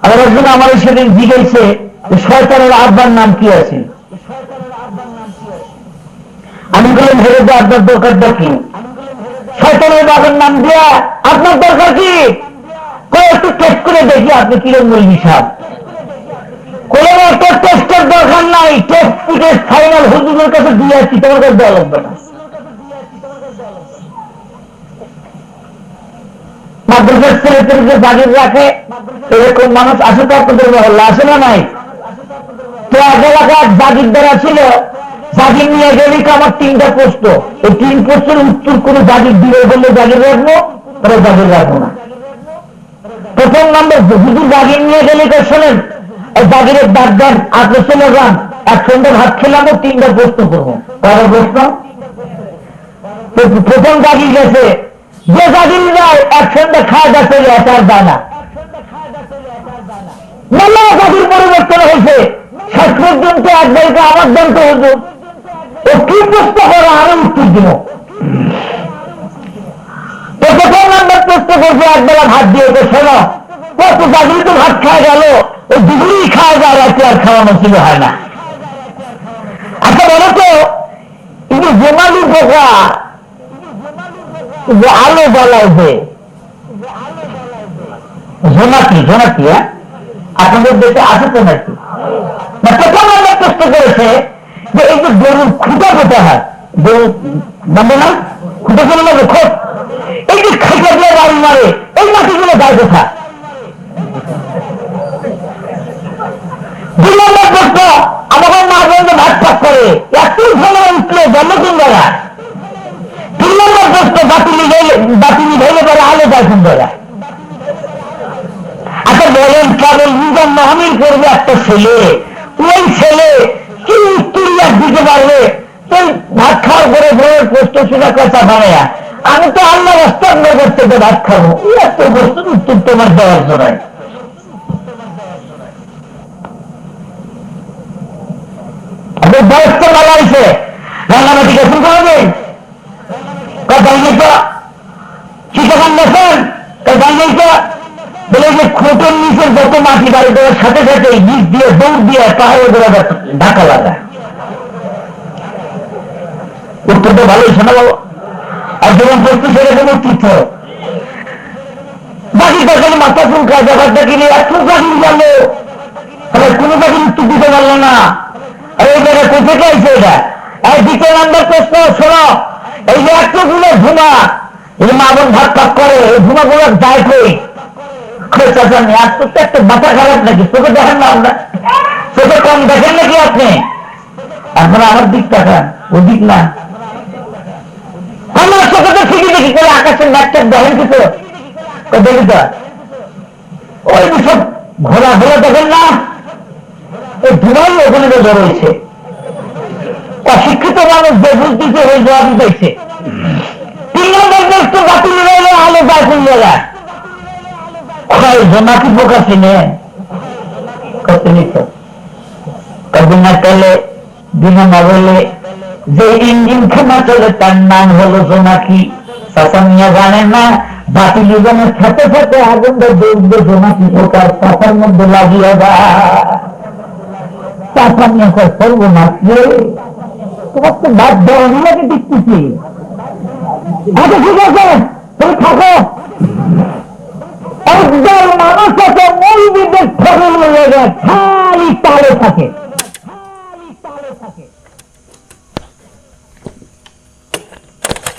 আবার একজন আমার সেদিন জিজ্ঞেসে শয়তানের আব্বার নাম কি আছে। আমি বললাম হেরে যে আপনার দরকারটা কি? শয়তানের বাবার নাম দিয়া আপনার দরকার কি? একটু টেস্ট করে দেখি আপনি কিরকম হিসাব। কোন একটা টেস্টের দরকার নাই, টেস্ট ফাইনাল হুজুরের কাছে দিয়ে আসছি, তোমার কাছে দেওয়া লাগবে না। মাদ্রাসার ছেলেদেরকে জাগির রাখে এরকম মানুষ আসে তো আপনাদের মহল্লা, আসে না নাই? তো এক এলাকার জাগির দ্বারা ছিল, জাগির নিয়ে গেলে আমার 3টা প্রশ্ন, এই 3 প্রশ্নের উত্তর করে জাগির দিবে বললে জাগির রাখবো, তারা জাগির রাখবো না। প্রথম নম্বর, হুজুর জাগির নিয়ে গেলে শোনেন, এই জাগিরের দাঁত দেন, আপনি চলে যান, 1 ঘন্টা ভাত খেলাম, 3টা প্রশ্ন করবো। কারো প্রশ্ন প্রথম জাগির গেছে, যে জাগির যায় 1 ঘন্টা খাওয়া যাচ্ছে, এটার দানা মেলা জাগির পরিবর্তন হয়েছে। শেষ পর্যন্ত একবারকে আমার দেন তো হুজুর, ও কি প্রশ্ন করে আমি উত্তর দিব। তো প্রথম নাম্বার প্রশ্ন করছে, একবেলা ভাত দিয়ে শোনো, কত জাগির তো ভাত খাওয়া গেল, ওই দুপুরেই খাওয়া যায়, রাতে আর খাওয়া নসিব হয় না। আচ্ছা বলো তো, কিন্তু জমালি পোকা যে আলো জ্বালায় যে জোনাকি, জোনাকি, হ্যাঁ আপনাদের দেশে আছে তো নাকি? প্রথম আমরা প্রশ্ন করেছে যে এই যে গরুর খুঁটা কোথা হয়, গরু জানবে না খুঁটা চলে যাবে খোঁজ, এই যে খাইটা দিয়ে বাড়ি মারে, এই মাটিগুলো যায় কোথা? 2 নম্বর প্রশ্ন, আমাদের মা বোন ভাত পাক করে, এত ভালো উঠলে জন্ম কোন জায়গায়? 3 নম্বর প্রশ্ন, বাতিনি ভেঙে পরে আলো যায় কোন জায়গায়? আচ্ছা বলেন, কেবল নিজের নামির করবে একটা ছেলে, ওই ছেলে কি উত্তর দিতে পারবে? তুই ভাত খাওয়ার পরে বউয়ের প্রশ্ন শোনা কথা ভাবে, আমি তো আল্লাহ রাস্তার থেকে ভাত খাবো, এই একটা প্রশ্নের উত্তর তোমার দেওয়ার জন্য। বয়স তো ভালো হয়েছে, রান্নাবাটি গেছেন করবেন কথা শিক্ষাখান গেছেন বলে যে খোঁটের নিচের যত মাটি বাড়ি দেওয়ার সাথে সাথে নিচ দিয়ে দৌড় দিয়ে পাহাড়ে ঢাকা লাগায়। উত্তরটা ভালোই শোনা বাবু, আর যেমন প্রশ্ন সেরকম উত্তর বাকি তখন মাথা চুলকা ব্যাপারটা কিনে এত চাকরি জানলো, কোনো চাকরি উত্তর দিতে পারলো না। আর এই জায়গায় কোথেকে আইছে এটা? আর 2 নম্বর প্রশ্ন শোনো, এই যে এতগুলো ধুমা, এই মা বোন ভাত পাক করে, এই ধুমাগুলো যায় কই? একটা মাথা খারাপ নাকি? চোখে দেখেন না আমরা? চোখে কম দেখেন নাকি আপনি? আপনারা আমার দিক তাকান, ওদিক না। আমার চোখে তো ঠিকই দেখি করে, আকাশের ম্যাচটা দেখেন কিছু দেখি তো, ওই সব ঘোরা ঘোরা দেখেন না, ওই ধুমাই ওখানে বের হয়েছে। অশিক্ষিত মানুষ যে বুঝতেছে ওই জবাব দিতেছে। 3 নম্বর প্রশ্ন, বাতিল রইলে আলো যায় কোন জায়গায়? জোনাকি পোকা চিনে কদিন না চলে, দিনে না বলে যে ইঞ্জিন খেমা চলে তার নাম হলো জোনাকি। চাষা জানে না, বাতিল জনের সাথে সাথে আগুনটা দেখবে জোনাকি পোকার চাষার মধ্যে লাগিয়ে যায়। চাষা নিয়ে সর্বনাশ রে, তোমার তো বাদ দেওয়া লাগে দেখতেছি। আচ্ছা ঠিক আছে, তুমি থাকো। একদল মানুষ আছে মৌলবীদের ফেরল লেগে খালি তালে থাকে।